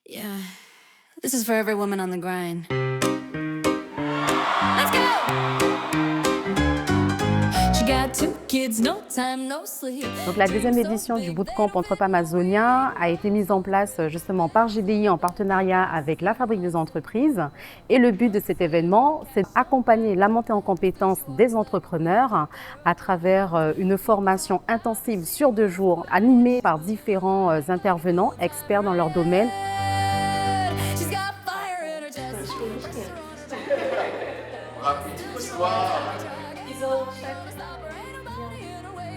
Yeah, this is for every woman on the grind. Let's go! She got 2 kids, no time, no sleep. Donc la deuxième édition du Bootcamp Entrep Amazonien a été mise en place justement par GDI en partenariat avec la Fabrique des entreprises. Et le but de cet événement, c'est d'accompagner la montée en compétences des entrepreneurs à travers une formation intensive sur 2 jours, animée par différents intervenants experts dans leur domaine. She's got fire in her chest. Rapide histoire.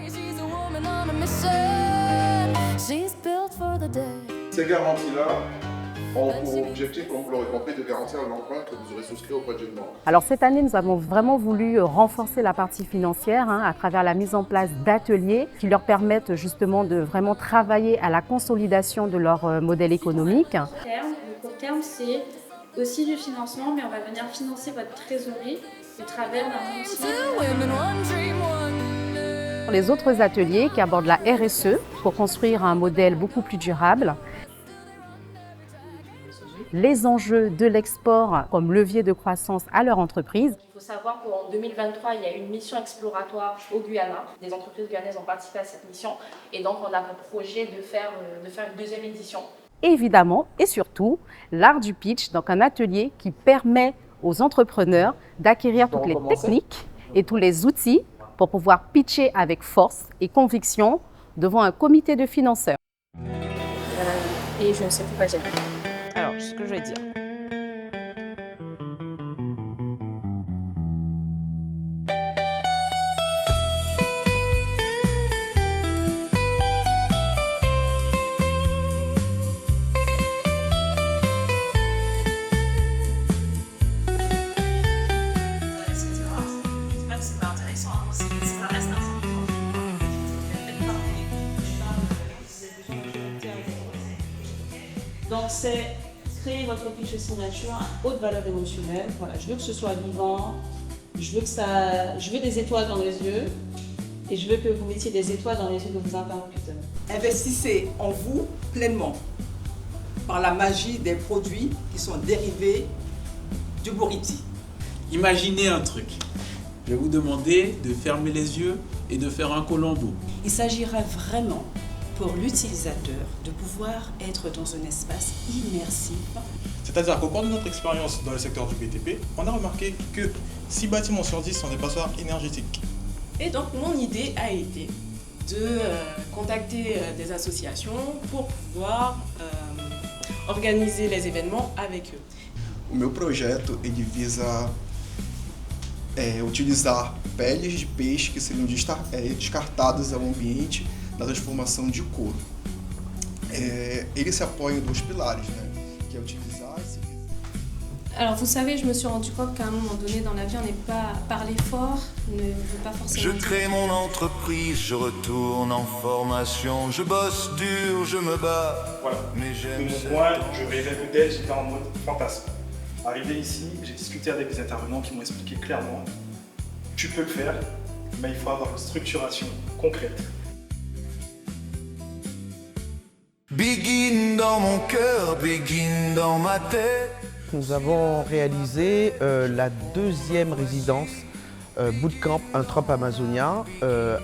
She's a woman on a mission. She's built for the day. Ces garanties-là ont pour objectif, comme vous l'aurez compris, de garantir l'emprunt que vous aurez souscrit auprès d'une banque. Alors cette année, nous avons vraiment voulu renforcer la partie financière à travers la mise en place d'ateliers qui leur permettent justement de vraiment travailler à la consolidation de leur modèle économique. Le court terme, c'est aussi du financement, mais on va venir financer votre trésorerie au travers d'un outil. 2 women, 1 dream, 1 day. Les autres ateliers qui abordent la RSE pour construire un modèle beaucoup plus durable. Les enjeux de l'export comme levier de croissance à leur entreprise. Il faut savoir qu'en 2023, il y a eu une mission exploratoire au Guyana. Des entreprises guyanaises ont participé à cette mission et donc on a pour projet de faire une deuxième édition. Évidemment et surtout, l'art du pitch, donc un atelier qui permet aux entrepreneurs d'acquérir toutes les techniques et tous les outils pour pouvoir pitcher avec force et conviction devant un comité de financeurs. Et je ne sais plus quoi dire. Alors, ce que je vais dire. Donc c'est créer votre pitch signature à haute valeur émotionnelle. Voilà, je veux que ce soit vivant, je veux des étoiles dans les yeux et je veux que vous mettiez des étoiles dans les yeux de vos interlocuteurs. Investissez en vous pleinement par la magie des produits qui sont dérivés du Buriti. Imaginez un truc. Je vais vous demander de fermer les yeux et de faire un colombo. Il s'agira vraiment pour l'utilisateur de pouvoir être dans un espace immersif. C'est-à-dire qu'au cours de notre expérience dans le secteur du BTP, on a remarqué que 6 bâtiments sur 10 sont des passoires énergétiques. Et donc mon idée a été de contacter des associations pour pouvoir organiser les événements avec eux. O meu projeto ele visa utilizar peles de peixe que seriam descartadas ao ambiente na transformação de couro. Ele se apoia em 2 pilares, que é utilizar esse... Alors vous savez, je me suis rendu compte qu'à un moment donné dans la vie, on n'est pas parler fort, ne veut pas forcément. Je crée mon entreprise, je retourne en formation, je bosse dur, je me bats. Voilà. Mais j'aime de mon point, je rêvais peut-être, j'étais en mode fantasme. Arrivé ici, j'ai discuté avec des intervenants qui m'ont expliqué clairement, tu peux le faire, mais il faut avoir une structuration concrète. Begin dans mon cœur, begin dans ma tête. Nous avons réalisé la 2e résidence Bootcamp Entrep Amazonien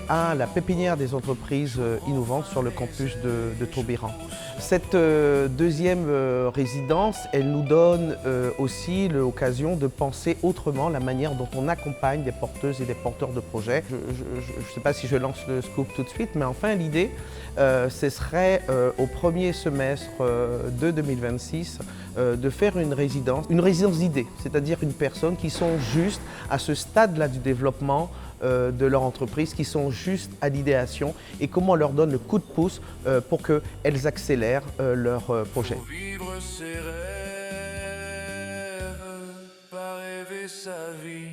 à la pépinière des entreprises innovantes sur le campus de Taubiran. Cette 2e résidence, elle nous donne aussi l'occasion de penser autrement la manière dont on accompagne des porteuses et des porteurs de projets. Je ne sais pas si je lance le scoop tout de suite, mais enfin l'idée, ce serait au premier semestre de 2026 de faire une résidence d'idées, c'est-à-dire une personne qui sont juste à ce stade-là du développement de leur entreprise, qui sont juste à l'idéation et comment on leur donne le coup de pouce pour qu'elles accélèrent leur projet. Vivre ses rêves, pas rêver sa vie.